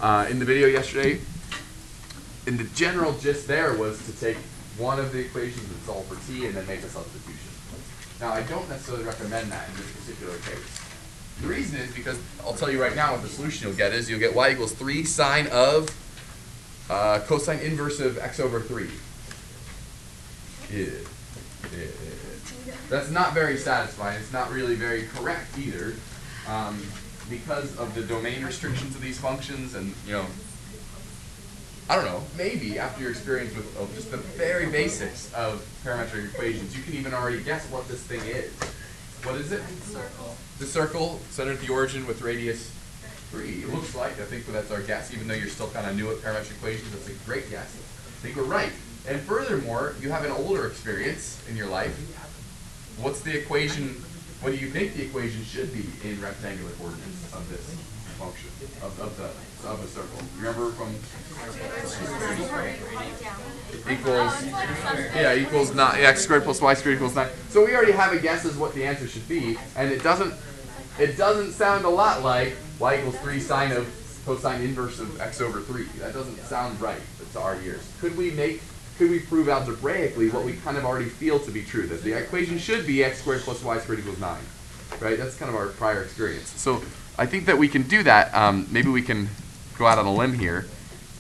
In the video yesterday, in the general gist there was to take one of the equations and solve for t and then make a substitution. Now, I don't necessarily recommend that in this particular case. The reason is because I'll tell you right now what the solution you'll get is you'll get y equals 3 sine of cosine inverse of x over 3. That's not very satisfying. It's not really very correct either, because of the domain restrictions of these functions, and I don't know, maybe after your experience with just the very basics of parametric equations, you can even already guess what this thing is. What is it? Circle. The circle centered at the origin with radius 3. It looks like, I think that's our guess, even though you're still kind of new at parametric equations. That's a great guess. I think we're right. And furthermore, you have an older experience in your life. What's the equation? What do you think the equation should be in rectangular coordinates of this function, of a circle? Remember from equals not x squared plus y squared equals 9. So we already have a guess as what the answer should be, and it doesn't sound a lot like y equals 3 sine of cosine inverse of x over 3. That doesn't sound right to our ears. Could we prove algebraically what we kind of already feel to be true, that the equation should be x squared plus y squared equals 9, right? That's kind of our prior experience. So I think that we can do that. Maybe we can go out on a limb here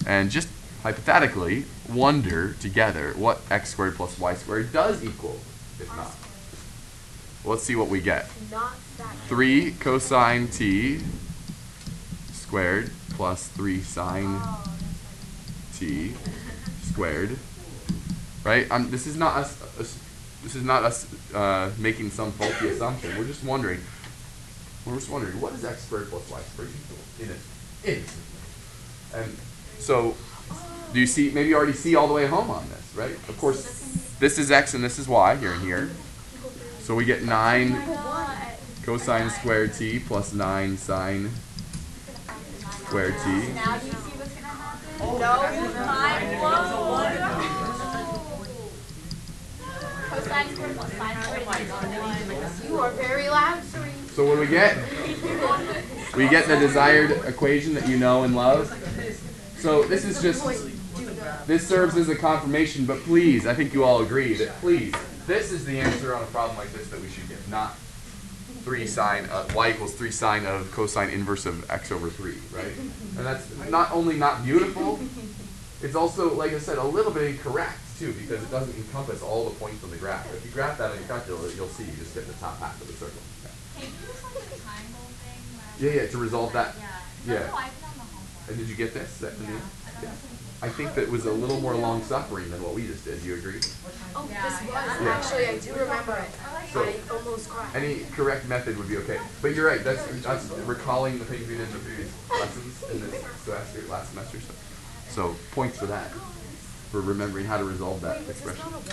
and just hypothetically wonder together what x squared plus y squared does equal, if not. Let's see what we get. 3 cosine t squared plus 3 sine t squared. Right? This is not us making some faulty assumption. We're just wondering what is x squared plus y squared equal in it. And so, do you see? Maybe you already see all the way home on this, right? Of course, this is x and this is y here and here. So we get 9 cosine squared t plus 9 sine squared t. Now do you see what's going to happen? No, cosine squared plus sine squared is 1. You are very loud, Serene. So what do we get? We get the desired equation that you know and love. So this is just, this serves as a confirmation, but please, I think you all agree that please, this is the answer on a problem like this that we should get, not 3 sine, y equals 3 sine of cosine inverse of x over 3, right? And that's not only not beautiful, it's also, like I said, a little bit incorrect too, because it doesn't encompass all the points on the graph. If you graph that on your calculator, you'll see you just get the top half of the circle. Can you do this like a triangle thing? Yeah, to resolve that. Yeah. Yeah. No, I did on the homework. And did you get this? Yeah. I think that was a little more long suffering than what we just did. Do you agree? Oh, this was. Actually, I do remember it. So, I almost cried. any correct method would be okay. But you're right. That's recalling the things we did in the previous lessons in this semester, last semester. So points for that, for remembering how to resolve that expression. Is this not a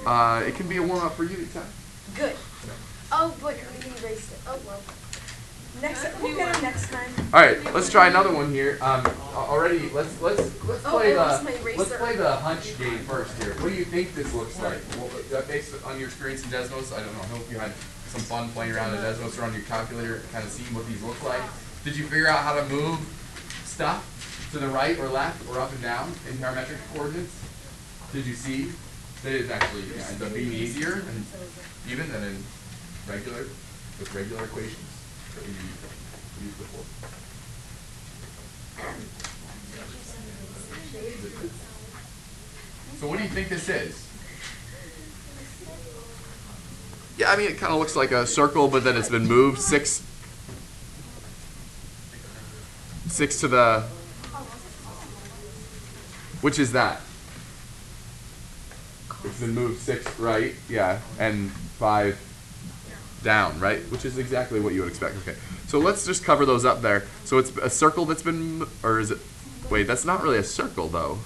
warm-up? It can be a warm-up for you, Ita. Good. Oh, but we erased it. Oh, well. We'll get it next time. All right, let's try another one here. Already, let's play the hunch game first here. What do you think this looks like? Well, based on your experience in Desmos, I don't know. I hope you had some fun playing around in Desmos or on your calculator, kind of seeing what these look like. Did you figure out how to move stuff to the right or left or up and down in parametric coordinates? Did you see that it actually ends up being easier and even than in regular equations that we used before? So what do you think this is? Yeah, I mean it kind of looks like a circle, but then it's been moved 6 to the, which is that? It's been moved 6 right, yeah, and 5 down, right? Which is exactly what you would expect. Okay, so let's just cover those up there. So it's a circle that's been, or is it, wait, that's not really a circle though.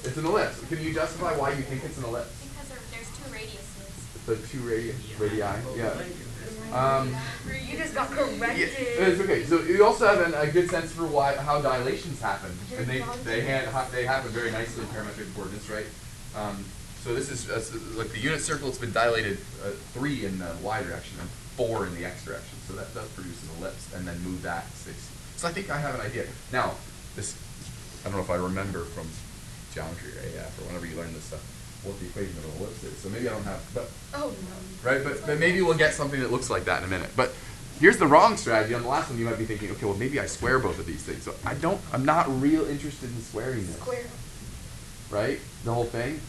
It's an ellipse. Can you justify why you think it's an ellipse? Because there's 2 radiuses. The 2 radii, yeah. You just got corrected. Yeah, it's okay. So you also have a good sense for how dilations happen, and they happen very nicely in parametric coordinates, right? So this is like the unit circle. It's been dilated 3 in the y direction and 4 in the x direction. So that does produce an ellipse, and then move that 60. So I think I have an idea. Now, this, I don't know if I remember from geometry or AF or whenever you learn this stuff, what the equation of an ellipse is. So maybe I don't have, but, oh no. Right, but maybe we'll get something that looks like that in a minute. But here's the wrong strategy. On the last one, you might be thinking, okay, well, maybe I square both of these things. So I'm not real interested in squaring this. Square. Right? The whole thing.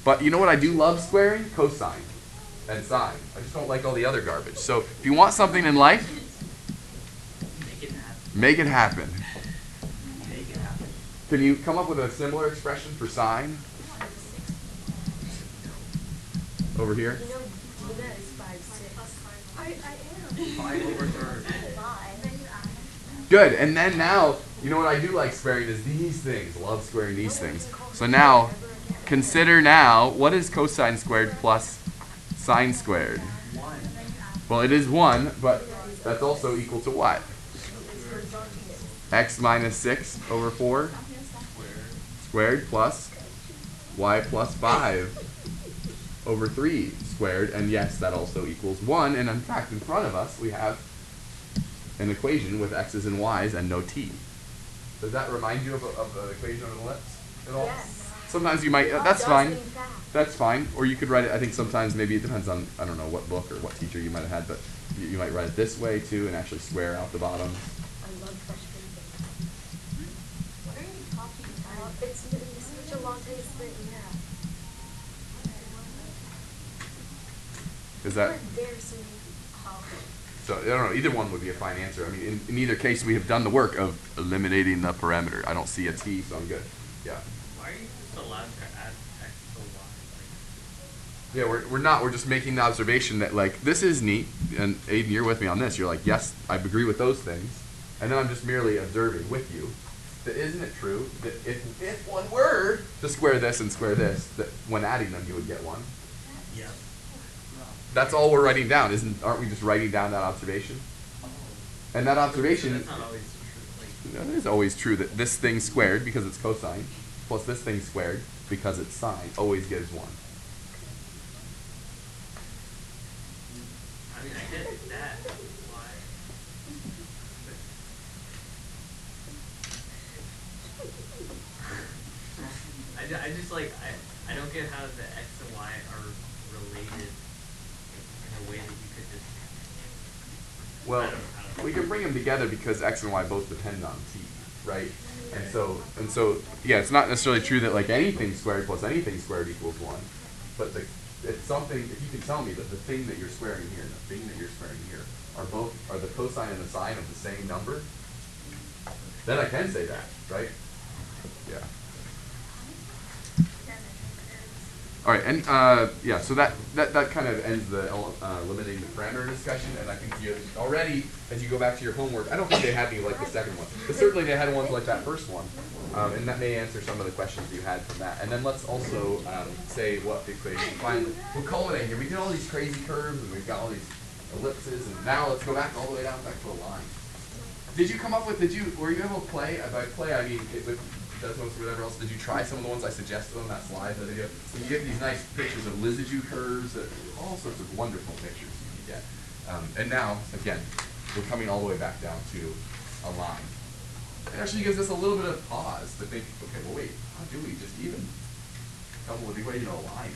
But you know what I do love squaring? Cosine and sine. I just don't like all the other garbage. So if you want something in life, make it happen. Make it happen. Can you come up with a similar expression for sine? Over here? You know, Gina is 5'6". I am. 5/3. Good. And then now, you know what I do like squaring is these things. Love squaring these things. So now, consider now, what is cosine squared plus sine squared? 1. Well, it is 1, but that's also equal to what? X minus 6 over 4 squared plus y plus 5 over 3 squared. And yes, that also equals 1. And in fact, in front of us, we have an equation with x's and y's and no t. Does that remind you of an equation of an ellipse at all? Yes. Sometimes you might, that's fine. That's fine. Or you could write it, I think sometimes maybe it depends on, I don't know what book or what teacher you might have had, but you might write it this way too and actually square out the bottom. I love frustrating things. What are you talking about? It's such a long taste thing, yeah. Is that? Embarrassing. So I don't know, either one would be a fine answer. I mean, in either case, we have done the work of eliminating the parameter. I don't see a t, so I'm good. Yeah. Why are you just allowed to add x to y? Yeah, we're not. We're just making the observation that, like, this is neat, and Aiden, you're with me on this. You're like, yes, I agree with those things. And then I'm just merely observing with you that isn't it true that if one were to square this and square this, that when adding them, you would get 1? Yeah. That's all we're writing down, aren't we just writing down that observation? And that observation, That's not always true. Like, it is always true that this thing squared, because it's cosine, plus this thing squared, because it's sine, always gives 1. I mean, I get that. Why? I just like, I don't get how the x and y are related in a way that you could just. Well, I don't know how to- we can bring them together because x and y both depend on t, right? And so, yeah, it's not necessarily true that like anything squared plus anything squared equals 1, but it's something. If you can tell me that the thing that you're squaring here and the thing that you're squaring here are the cosine and the sine of the same number, then I can say that, right? Yeah. All right, and yeah, so that kind of ends the limiting the parameter discussion, and I think you already, as you go back to your homework, I don't think they had any like the second one, but certainly they had ones like that first one, and that may answer some of the questions you had from that. And then let's also say what the equation, finally, we'll culminate here. We did all these crazy curves, and we've got all these ellipses, and now let's go back all the way down back to a line. Did you come up with, were you able to play, by play I mean, with Desmos or whatever else, did you try some of the ones I suggested on that slide, the video? So you get these nice pictures of Lissajous curves, all sorts of wonderful pictures you can get. And now, again, we're coming all the way back down to a line. It actually gives us a little bit of pause to think, okay, well wait, how do we just even come up with the equation of a line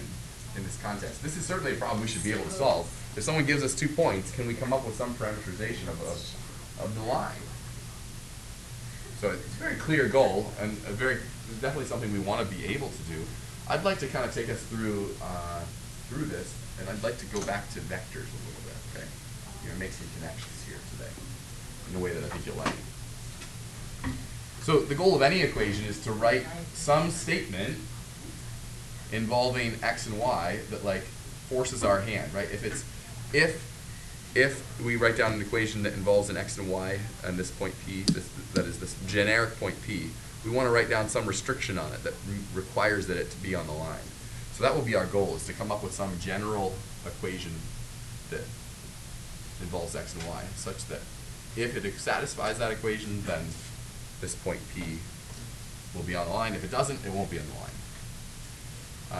in this context? This is certainly a problem we should be able to solve. If someone gives us 2 points, can we come up with some parameterization of the line? So it's a very clear goal, and it's definitely something we want to be able to do. I'd like to kind of take us through this, and I'd like to go back to vectors a little bit, okay? Make some connections here today in a way that I think you'll like. So the goal of any equation is to write some statement involving x and y that like forces our hand, right? If we write down an equation that involves an x and y and this point P, that is this generic point P, we want to write down some restriction on it that requires that it to be on the line. So that will be our goal, is to come up with some general equation that involves x and y, such that if it satisfies that equation, then this point P will be on the line. If it doesn't, it won't be on the line.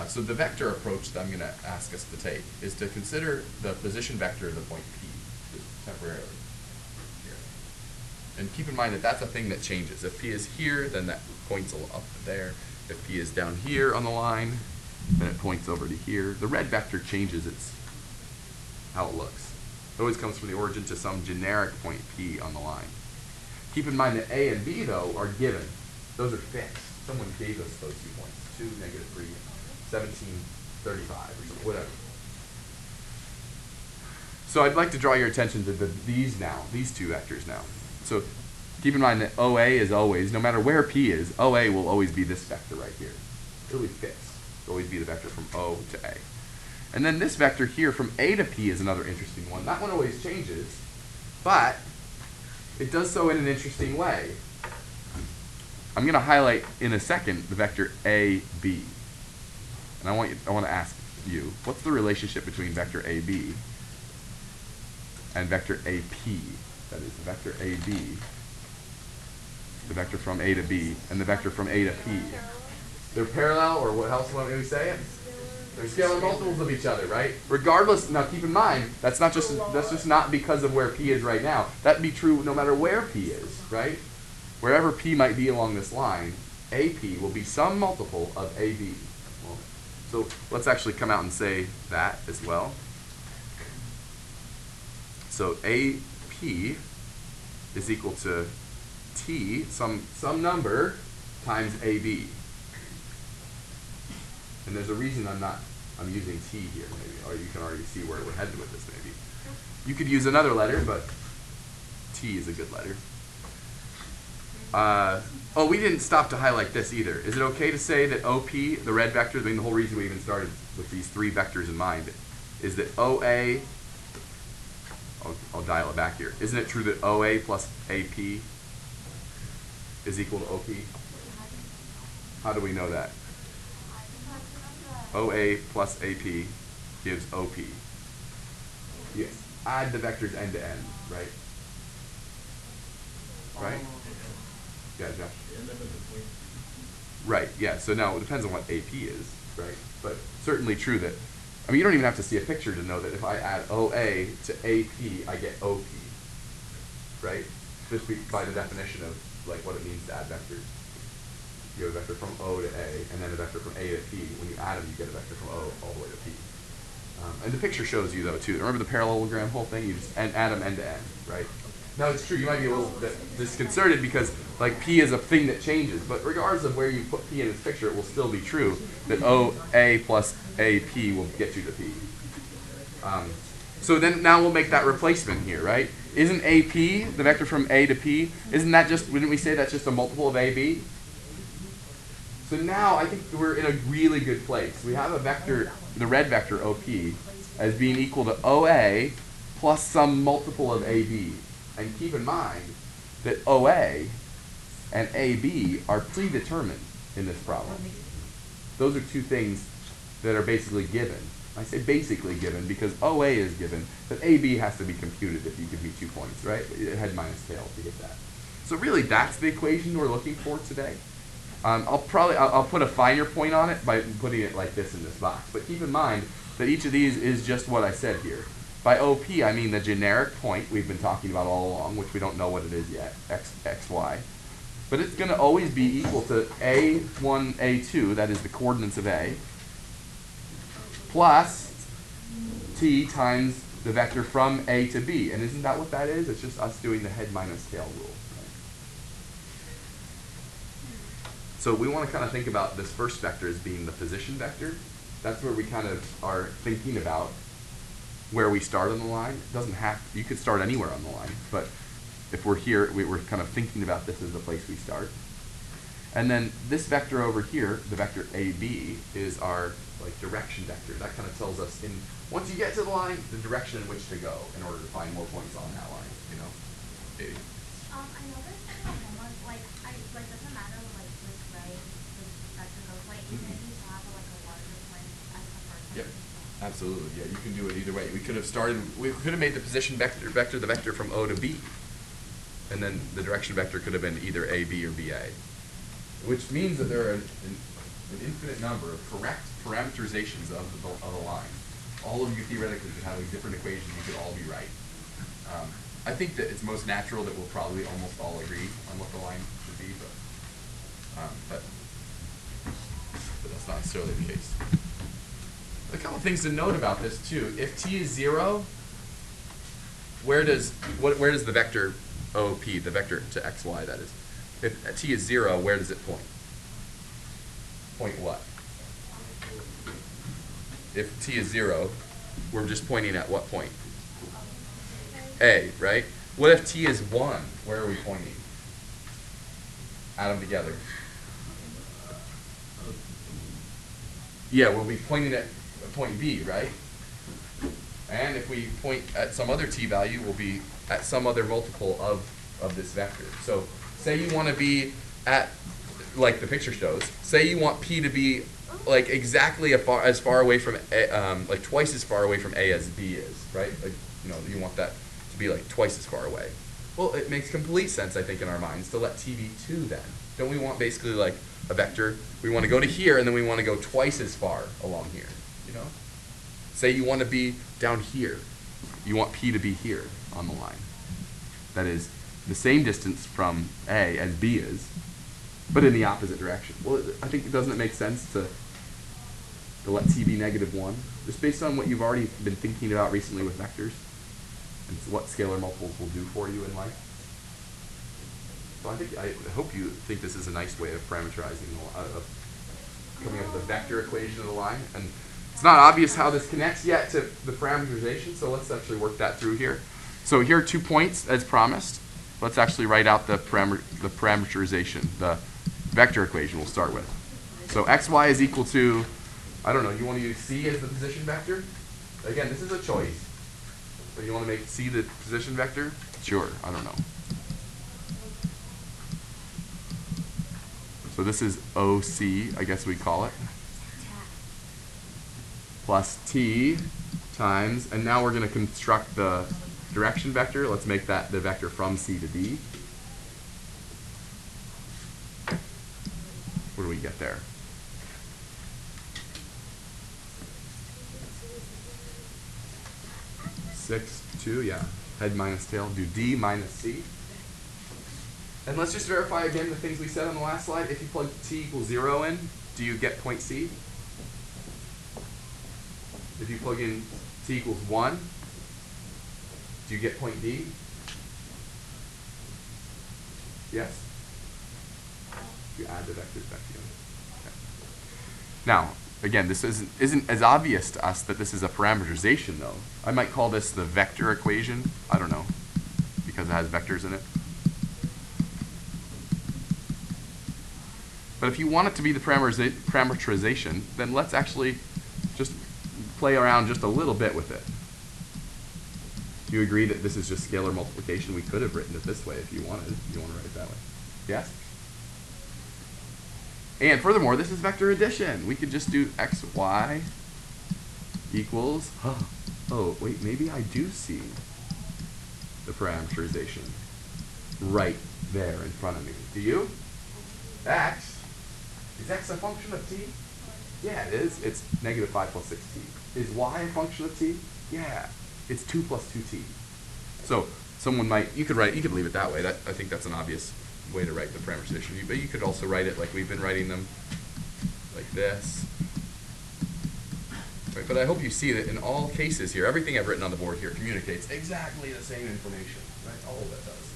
So the vector approach that I'm going to ask us to take is to consider the position vector of the point P, just temporarily. Here. And keep in mind that that's a thing that changes. If P is here, then that points up there. If P is down here on the line, then it points over to here. The red vector changes how it looks. It always comes from the origin to some generic point P on the line. Keep in mind that A and B, though, are given. Those are fixed. Someone gave us those 2 points. 2, -3, 17, 35, or something, whatever. So I'd like to draw your attention to these two vectors now. So keep in mind that OA is always, no matter where P is, OA will always be this vector right here. It'll be fixed. It'll always be the vector from O to A. And then this vector here from A to P is another interesting one. That one always changes, but it does so in an interesting way. I'm going to highlight in a second the vector AB. And I want to ask you, what's the relationship between vector AB and vector AP? That is, the vector AB, the vector from A to B, and the vector from A to P. They're parallel, or what else want we say it? They're scalar multiples of each other, right? Regardless, now keep in mind, that's just not because of where P is right now. That'd be true no matter where P is, right? Wherever P might be along this line, AP will be some multiple of AB. So let's actually come out and say that as well. So AP is equal to T, some number, times AB. And there's a reason I'm using T here, maybe, or you can already see where we're headed with this, maybe. You could use another letter, but T is a good letter. Oh, we didn't stop to highlight this either. Is it okay to say that OP, the red vector, I mean, the whole reason we even started with these 3 vectors in mind, is that OA, I'll dial it back here. Isn't it true that OA plus AP is equal to OP? How do we know that? OA plus AP gives OP. You add the vectors end to end, right? Right? Yeah, Josh. Right, yeah, so now it depends on what AP is, right? But certainly true that, I mean, you don't even have to see a picture to know that if I add OA to AP, I get OP, right? Just by the definition of like what it means to add vectors. You have a vector from O to A, and then a vector from A to P. When you add them, you get a vector from O all the way to P. And the picture shows you, though, too. Remember the parallelogram whole thing? You just add them end to end, right? Now, it's true. You might be a little bit disconcerted because, like, P is a thing that changes. But regardless of where you put P in this picture, it will still be true that OA plus AP will get you to P. So then now we'll make that replacement here, right? Isn't AP, the vector from A to P, isn't that just, wouldn't we say that's just a multiple of AB? So now I think we're in a really good place. We have a vector, the red vector OP, as being equal to OA plus some multiple of AB. And keep in mind that OA and AB are predetermined in this problem. Those are 2 things that are basically given. I say basically given because OA is given, but AB has to be computed if you give me 2 points, right? Head minus tail to get that. So really that's the equation we're looking for today. I'll put a finer point on it by putting it like this in this box. But keep in mind that each of these is just what I said here. By OP, I mean the generic point we've been talking about all along, which we don't know what it is yet, x, y. But it's going to always be equal to A1, A2, that is the coordinates of A, plus T times the vector from A to B. And isn't that what that is? It's just us doing the head minus tail rule. So we want to kind of think about this first vector as being the position vector. That's where we kind of are thinking about where we start on the line. It doesn't have, you could start anywhere on the line, but if we're here, we're kind of thinking about this as the place we start. And then this vector over here, the vector AB, is our like direction vector. That kind of tells us once you get to the line, the direction in which to go in order to find more points on that line, you know. Maybe. I noticed that the homework, doesn't matter which way the vector goes, even if you have a larger point as the first one. Yep. Absolutely, yeah, you can do it either way. We could have made the position vector the vector from O to B. And then the direction vector could have been either AB or BA. Which means that there are an infinite number of correct parameterizations of the line. All of you theoretically could have different equations. You could all be right. I think that it's most natural that we'll probably almost all agree on what the line should be, but that's not necessarily the case. A couple things to note about this too. If t is 0, where does the vector OP, the vector to x, y, that is, if t is 0, where does it point? Point what? If t is 0, we're just pointing at what point? A, right? What if t is 1? Where are we pointing? Add them together. Yeah, we'll be pointing at point B, right? And if we point at some other t value, we'll be at some other multiple of this vector. So say you want to be at, like the picture shows, say you want p to be like exactly as far away from A, like twice as far away from A as B is, right? Like, you want that to be like twice as far away. Well, it makes complete sense, I think, in our minds to let t be 2 then. Don't we want basically like a vector? We want to go to here, and then we want to go twice as far along here, Say you want to be down here. You want p to be here on the line. That is the same distance from A as B is, but in the opposite direction. Well, I think, doesn't it make sense to let t be -1, just based on what you've already been thinking about recently with vectors, and what scalar multiples will do for you in life? So I hope you think this is a nice way of parameterizing, of coming up with a vector equation of the line. And it's not obvious how this connects yet to the parameterization, so let's actually work that through here. So here are 2 points as promised. Let's actually write out the parameterization, the vector equation we'll start with. So xy is equal to, I don't know, you want to use c as the position vector? Again, this is a choice. So you want to make c the position vector? Sure, I don't know. So this is OC, I guess we call it, plus t times, and now we're going to construct the direction vector. Let's make that the vector from C to D. What do we get there? Six, 2, yeah. Head minus tail, do D minus C. And let's just verify again the things we said on the last slide. If you plug t equals 0 in, do you get point C? If you plug in t equals 1, do you get point D? Yes? You add the vectors back together. Okay. Now, again, this isn't as obvious to us that this is a parameterization, though. I might call this the vector equation. I don't know, because it has vectors in it. But if you want it to be the parameterization, then let's actually just play around just a little bit with it. Do you agree that this is just scalar multiplication? We could have written it this way if you wanted. You want to write it that way? Yes? And furthermore, this is vector addition. We could just do xy equals, oh, wait, maybe I do see the parameterization right there in front of me. Do you? Is x a function of t? Yeah, it is. It's -5 plus 6t. Is y a function of t? Yeah, it's 2 plus 2t. So someone might, you could leave it that way. I think that's an obvious way to write the parameterization. But you could also write it like we've been writing them, like this. Right, but I hope you see that in all cases here, everything I've written on the board here communicates exactly the same information. Right? All of it does.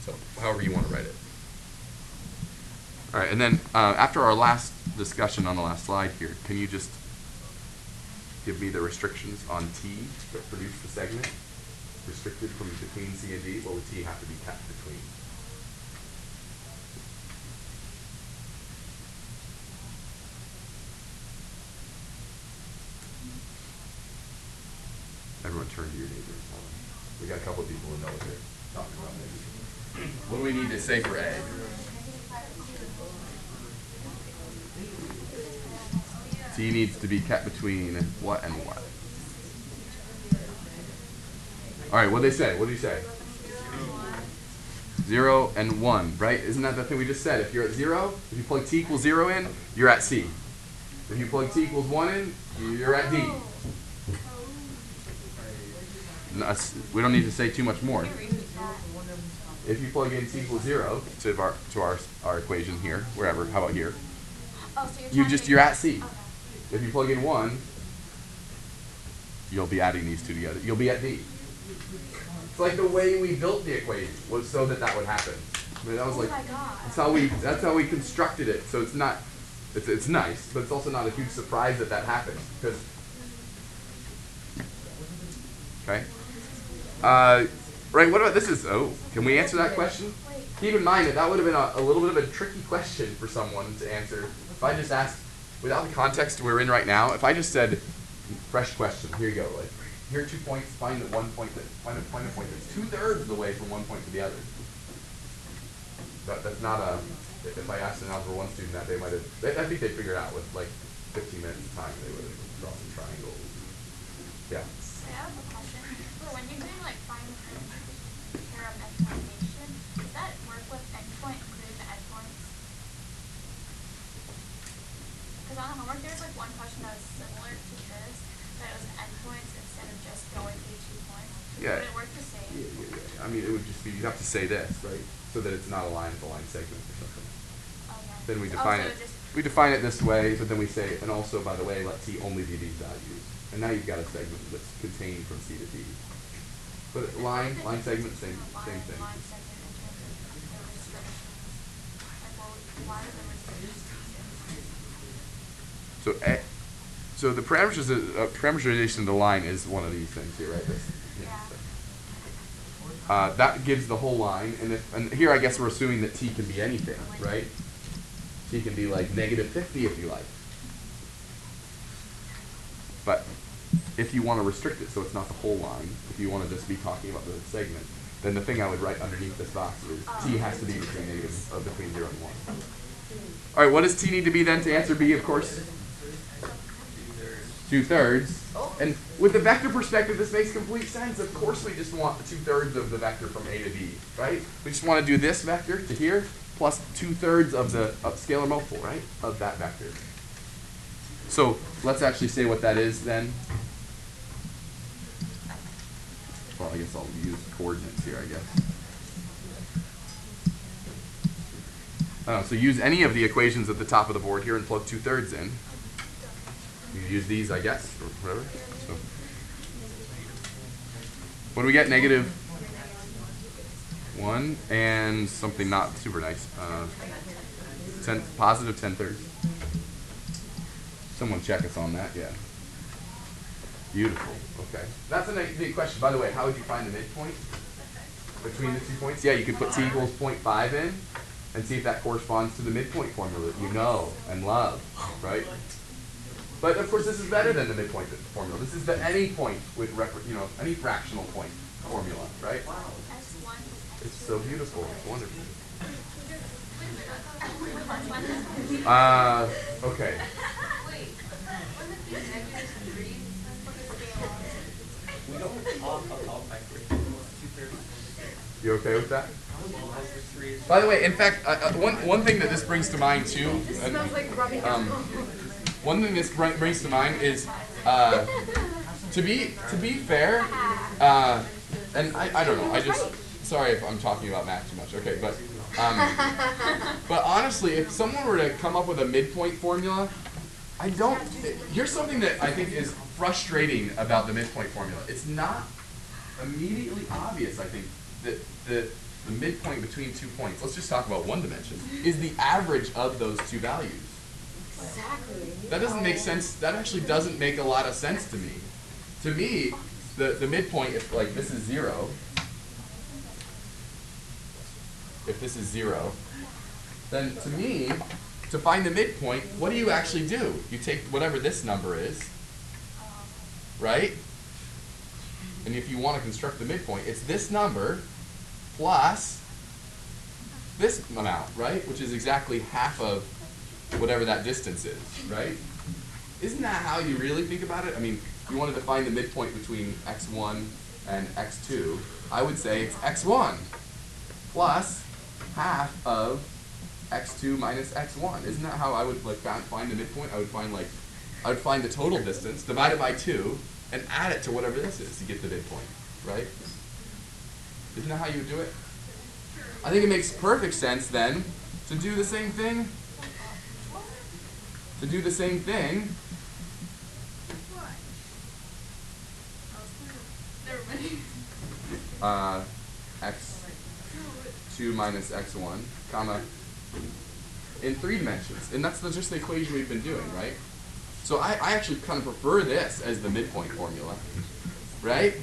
So however you want to write it. All right, and then after our last discussion on the last slide here, can you just give me the restrictions on t that produce the segment? Restricted from between C and D, what would t have to be kept between? Everyone turn to your neighbor and tell them. We got a couple of people who know what they're talking about maybe. What do we need to say for A? T needs to be kept between what and what? All right, what do they say? What do you say? 0 and 1, right? Isn't that the thing we just said? If you're at 0, if you plug t equals 0 in, you're at C. If you plug t equals 1 in, you're at d. We don't need to say too much more. If you plug in t equals 0 to our equation here, wherever, how about here? Oh, so You're at c. Okay. If you plug in 1, you'll be adding these two together. You'll be at d. It's like the way we built the equation was so that would happen. I mean, that was Oh like my God. that's how we constructed it. So it's not it's nice, but it's also not a huge surprise that happens because okay. Right. What about this? Can we answer that question? Keep in mind that would have been a little bit of a tricky question for someone to answer. If I just asked, without the context we're in right now, if I just said, fresh question, here you go, like, here are 2 points, find a point that's 2/3 of the way from one point to the other. That's not a, if I asked an Algebra 1 student that, I think they'd figure it out with like 15 minutes of time, they would have drawn some triangles. Yeah. So I have a question. For when you're doing like parameterization, does that work with endpoint including the endpoints? Because on the homework there's like one question that was similar to this, but it was endpoints instead of just going through 2 points. Yeah. Would it work the same? Yeah. I mean, it would just be, you'd have to say this, right? So that it's not a line with a line segment or something. Okay. Then we define it. We define it this way, but then we say, and also, by the way, let t only be these values. And now you've got a segment that's contained from c to d. But line segment, same thing. Line segment in terms of the restrictions. Like, well, why are the restrictions? So the parameterization of the line is one of these things here, right? This, that gives the whole line, and here I guess we're assuming that t can be anything, right? T can be like -50 if you like. But if you want to restrict it so it's not the whole line, if you want to just be talking about the segment, then the thing I would write underneath this box is t has to be between 0 and 1. All right, what does t need to be then to answer b, of course? 2/3. And with the vector perspective, this makes complete sense. Of course we just want 2/3 of the vector from A to B, right? We just want to do this vector to here plus 2/3 of the scalar multiple, right, of that vector. So let's actually say what that is then. Well, I guess I'll use coordinates here, I guess. So use any of the equations at the top of the board here and plug 2/3 in. You use these, I guess, or whatever. So, what do we get? -1 and something not super nice. Positive 10/3. Someone check us on that. Yeah. Beautiful. Okay. That's a neat question. By the way, how would you find the midpoint between the 2 points? Yeah, you could put t equals 0.5 in and see if that corresponds to the midpoint formula that you know and love, right? But of course, this is better than the midpoint formula. This is the any point with any fractional point formula, right? It's so beautiful. It's wonderful. Okay. You okay with that? By the way, in fact, one thing that this brings to mind too. One thing this brings to mind is, to be fair, and I don't know. Sorry if I'm talking about math too much. Okay, but honestly, if someone were to come up with a midpoint formula, here's something that I think is frustrating about the midpoint formula. It's not immediately obvious, I think, that the midpoint between 2 points, let's just talk about one dimension, is the average of those two values. Exactly. That doesn't make sense. That actually doesn't make a lot of sense to me. To me, the midpoint, if like this is 0, then to me, to find the midpoint, what do you actually do? You take whatever this number is, right? And if you want to construct the midpoint, it's this number plus this amount, right? Which is exactly half of whatever that distance is, right? Isn't that how you really think about it? I mean, if you wanted to find the midpoint between x1 and x2, I would say it's x1 plus half of x2 minus x1. Isn't that how I would find the midpoint? I would find like I would find the total distance, divide it by 2, and add it to whatever this is to get the midpoint, right? Isn't that how you would do it? I think it makes perfect sense then to do the same thing. To do the same thing. X2 minus x1, comma, in 3 dimensions. And that's just the equation we've been doing, right? So I actually kind of prefer this as the midpoint formula, right?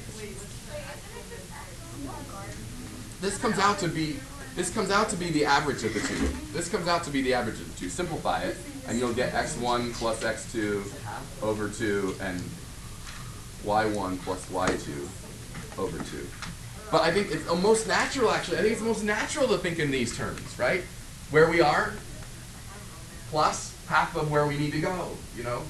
This comes out to be the average of the two. This comes out to be the average of the two. Simplify it, and you'll get x1 plus x2 over 2 and y1 plus y2 over 2. But I think it's most natural, actually. I think it's most natural to think in these terms, right? Where we are plus half of where we need to go, you know?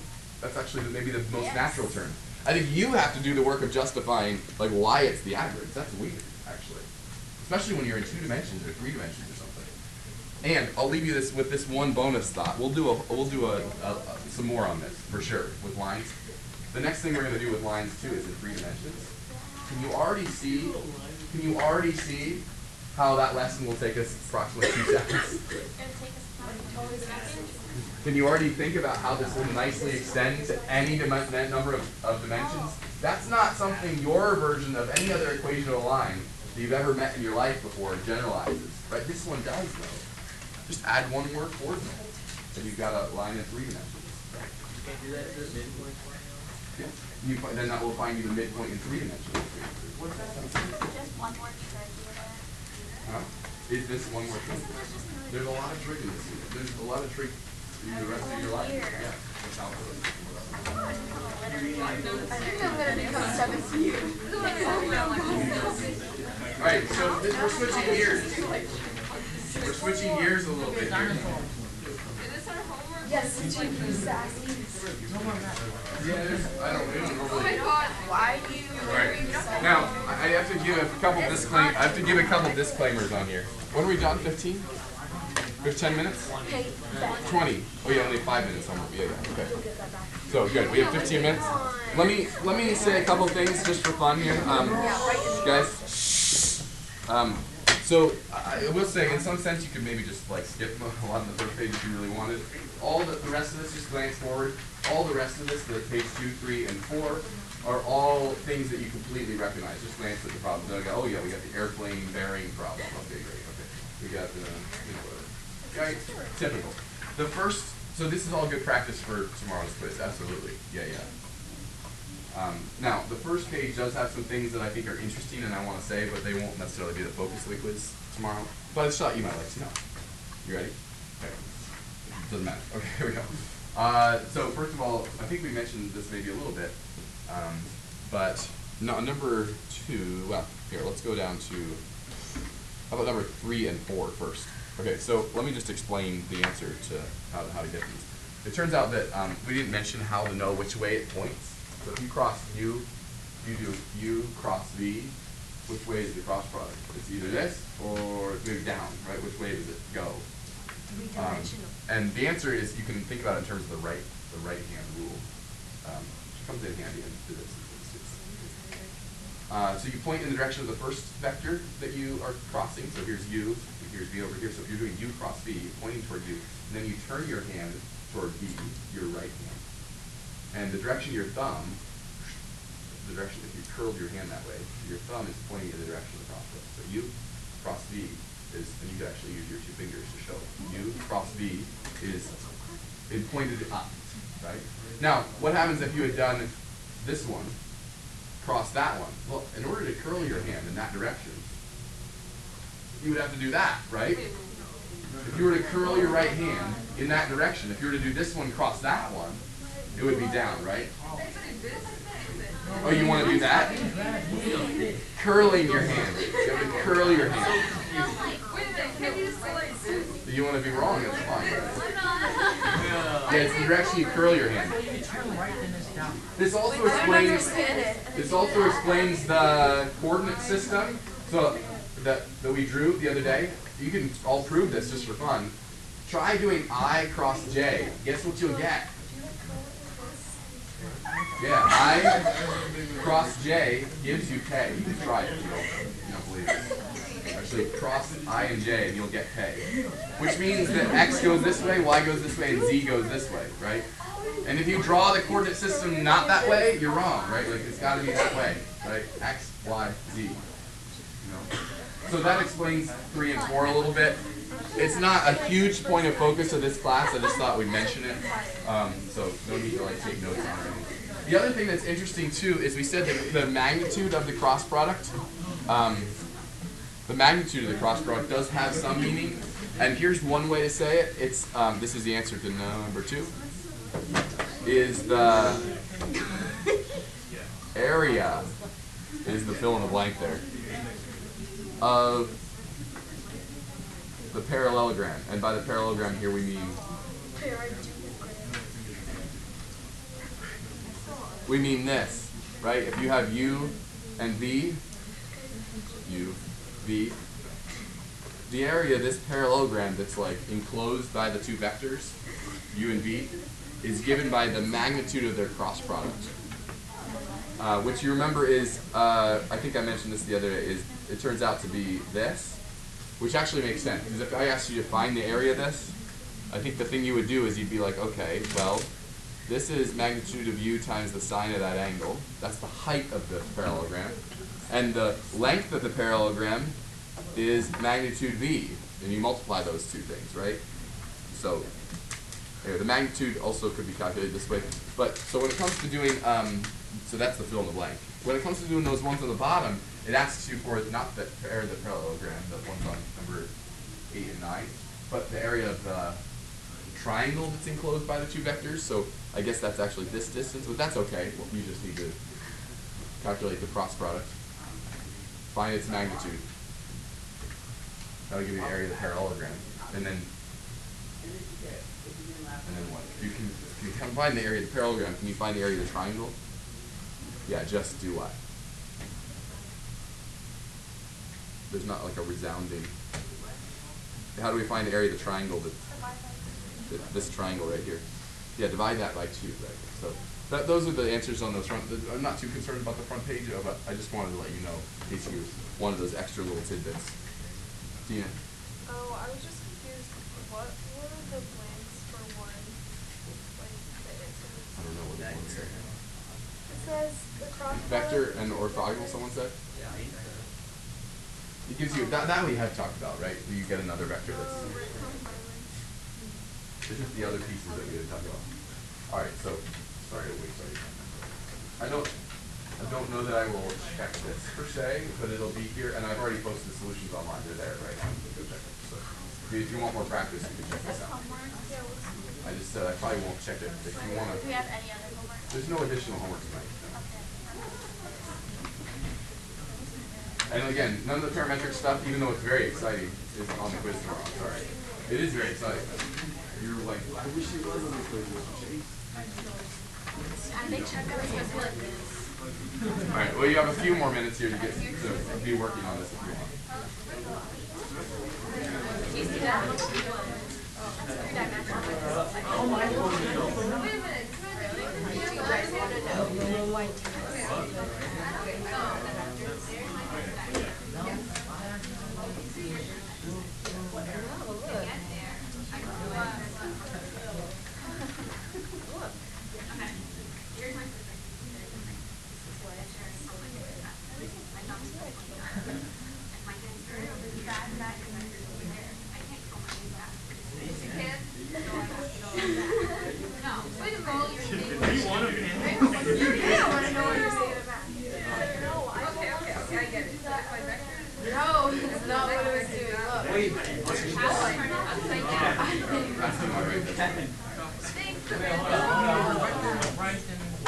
That's actually maybe the most natural term. I think you have to do the work of justifying like why it's the average. That's weird, actually. Especially when you're in 2 dimensions or 3 dimensions or something. And I'll leave you with this one bonus thought. We'll do some more on this for sure with lines. The next thing we're going to do with lines too is in 3 dimensions. Can you already see how that lesson will take us approximately 2 seconds? Can you already think about how this will nicely extend to any number of dimensions? That's not something your version of any other equation of a line that you've ever met in your life before generalizes, right? This one does though. Just add one more coordinate, and you've got a line in 3 dimensions. You can't do that to the midpoint formula? Yeah. Then that will find you the midpoint in 3 dimensions. What's that? Just one more trick with it. Huh? Is this one more trick? There's a lot of trick in this. There's a lot of trick in the rest of your life. Yeah. That's how it works. Alright, so we're switching gears. We're switching gears a little bit here. Yes, it's too sassy. Yeah, I don't know. Oh my god, why do you? Alright. Now, I have to give a couple disclaimers on here. What are we done? 15? We have 10 minutes? 20. Oh yeah, only 5 minutes. Yeah, okay. So good. We have 15 minutes. Let me say a couple things just for fun here, guys. So I will say, in some sense, you could maybe just like skip a lot of the first page if you really wanted. All the rest of this, just glance forward. All the rest of this, the page 2, 3, and 4, are all things that you completely recognize. Just glance at the problem. Then I go, oh yeah, we got the airplane bearing problem. Okay, great. Okay, we got the whatever. Right? Typical. The first. So this is all good practice for tomorrow's quiz. Absolutely. Yeah. Now, the first page does have some things that I think are interesting and I want to say, but they won't necessarily be the focus of the quiz tomorrow. But it's thought you might like to know. You ready? Okay. Doesn't matter. Okay, here we go. So first of all, I think we mentioned this maybe a little bit, but no, number 2, well, here, let's go down to, how about number 3 and 4 first? Okay, so let me just explain the answer to how to get these. It turns out that we didn't mention how to know which way it points. So if you cross U, you do U cross V, which way is the cross product? It's either this or it moves down, right? Which way does it go? And the answer is you can think about it in terms of the right hand rule, which comes in handy in physics. So you point in the direction of the first vector that you are crossing. So here's U, here's V over here. So if you're doing U cross V, you're pointing toward U, and then you turn your hand toward V, your right hand. And the direction of your thumb, if you curled your hand that way, your thumb is pointing in the direction of the cross product. So U cross V is, and you could actually use your 2 fingers to show it. U cross V is pointed up, right? Now, what happens if you had done this one, cross that one? Well, in order to curl your hand in that direction, you would have to do that, right? If you were to curl your right hand in that direction, if you were to do this one cross that one, it would be down, right? Oh, you want to do that? Curling your hand. You have to curl your hand. You want to be wrong, that's fine. Yeah, it's the direction you curl your hand. This also explains the coordinate system that we drew the other day. You can all prove this just for fun. Try doing I cross J. Guess what you'll get? Yeah, I cross J gives you K. You can try it if you don't believe it. Actually, cross I and J and you'll get K. Which means that X goes this way, Y goes this way, and Z goes this way, right? And if you draw the coordinate system not that way, you're wrong, right? Like, it's got to be that way, right? X, Y, Z. You know? So that explains 3 and 4 a little bit. It's not a huge point of focus of this class. I just thought we'd mention it. So no need to like take notes on it. The other thing that's interesting too is we said that the magnitude of the cross product, does have some meaning. And here's one way to say it. It's this is the answer to number 2. Is the area is the fill in the blank there of the parallelogram, and by the parallelogram here we mean this, right? If you have U and V, the area of this parallelogram that's like enclosed by the two vectors, U and V, is given by the magnitude of their cross product, which you remember is, I think I mentioned this the other day, is it turns out to be this. Which actually makes sense, because if I asked you to find the area of this, I think the thing you would do is you'd be like, okay, well, this is magnitude of U times the sine of that angle. That's the height of the parallelogram. And the length of the parallelogram is magnitude V. And you multiply those two things, right? So the magnitude also could be calculated this way. But so when it comes to doing, so that's the fill in the blank. When it comes to doing those ones on the bottom, it asks you for not the area of the parallelogram, the ones on number 8 and 9, but the area of the triangle that's enclosed by the two vectors. So I guess that's actually this distance, but that's okay. Well, you just need to calculate the cross product, find its magnitude. That'll give you the area of the parallelogram, and then what? You can find the area of the parallelogram. Can you find the area of the triangle? Yeah, just do what? There's not like a resounding. How do we find the area of the triangle? This triangle right here. Yeah, divide that by 2, right? So those are the answers on those front. I'm not too concerned about the front page, but I just wanted to let you know in case you wanted those extra little tidbits. Dina. Oh, I was just confused. What were the blanks for one? Like the answers? I don't know what the ones say. It says the cross Vector and orthogonal, someone said? Yeah, I think so. It gives you, that we have talked about, right? You get another vector that's, it's just the other pieces that we didn't talk about. Alright, so, sorry. I don't know that I will check this per se, but it'll be here, and I've already posted the solutions online. They're there right now. Go check it. So, if you want more practice, you can check this out. I just said I probably won't check it. If you want to, Do we have any other homework? there's no additional homework tonight. And again, none of the parametric stuff, even though it's very exciting, is on the quiz tomorrow. Sorry. It is very exciting. You're like, I wish it was on the quiz. I think check out the quiz. Alright, well you have a few more minutes here to get to be working on this if you want. Do you see that? Oh my God. Wait a minute. Do you guys want to know why?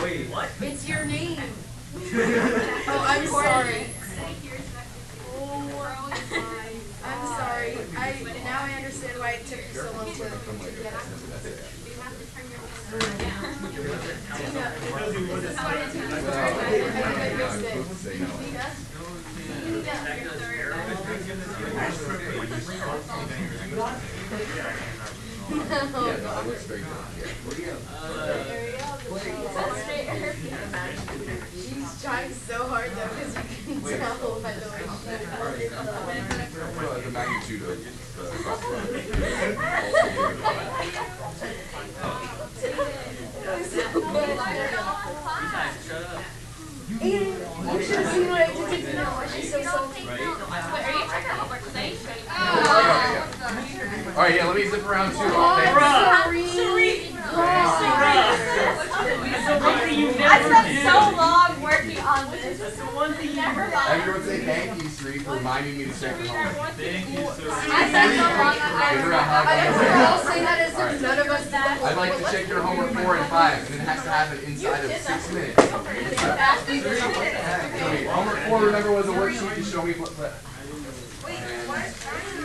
Wait, what? It's your name. Oh, I'm sorry. I'm sorry. Now I understand why it took you so long to get it. Yeah, no, it looks very good. There we go. She's trying so hard though, because you can tell by the way she Well, the magnitude of Shut up. Aiden, you should have seen what I did to Dina. Why she's so salty. Wait, are you checking homework? Because I ain't showing you. Alright, yeah, let me zip around too. Sorry. I spent so long working on this. Never mind. Everyone say thank you, Sri, for reminding me to check your homework. Thank you, sir. I spent so long. Give her a hug. I think we're all saying that as if none of us did. I'd like to check your homework 4 and 5, and it has to happen inside of 6 minutes. Homework 4, remember, was a worksheet to show me what.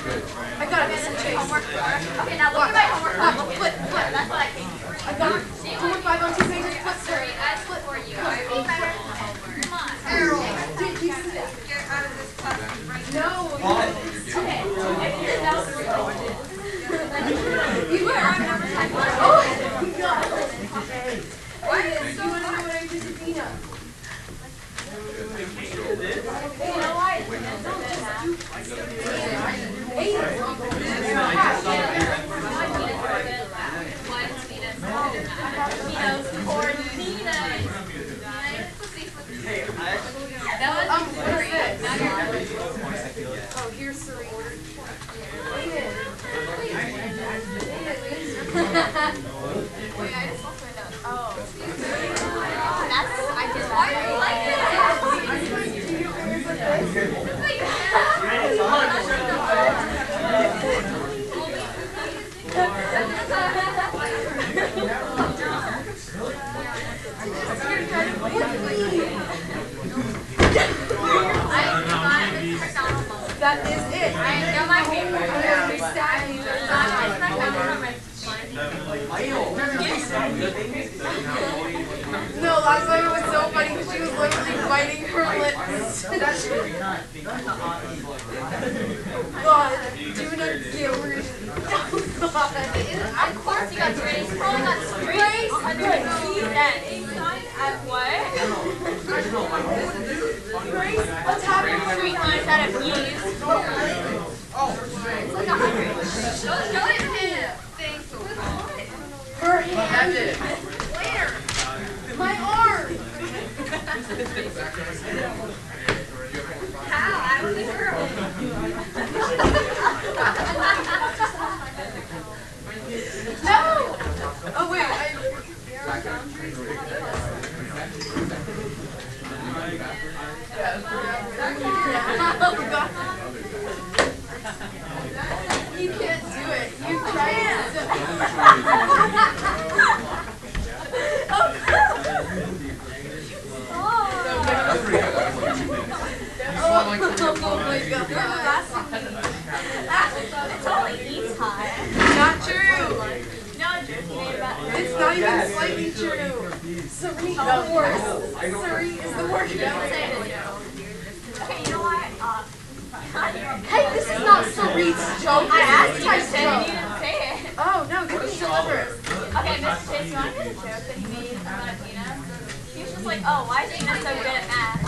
Good. I got it, Miss Chase. Homework 4. Okay, now look at my homework 5. Flip. That's what I came for. I got it. Homework 5 on 2 pages. Flip. Sorry, I split for you. I beat better than homework. Come on. Did you see that? Get out of this classroom right now. No. Okay. You were. I've never typed one. Oh my God. Why is you want to know what I did to Dina? You know why? Oh, here's Serene. Wait, I just lost my notes. Oh. That's, I did that. Why are you like that? That is it. I know my paper. No, last night it was so funny because she was literally biting her lips. God, doing a gibberish. Oh, God. Of course you got straight. You probably got straight. At what? Grace, what's happening? Straight lines out of E's. It's like 100. Show it to him. Thanks. Her hand. Where? My arm. How? I was a girl. No. Oh wait, Oh God. You can't do it. You can't. That's pretty good. That was like 2 minutes. Oh my God. It's only E's high. Not true. No, It's not even slightly true. Serene is the worst. Serene is the worst. Okay, you know what? Hey, this is not Serene's joke. I asked you my to say it, you didn't say it. Oh, no, give me deliverance. Okay, Mr. Chase, you want to hear the joke that he made about Dina? He was just like, oh, why is Dina so good at math?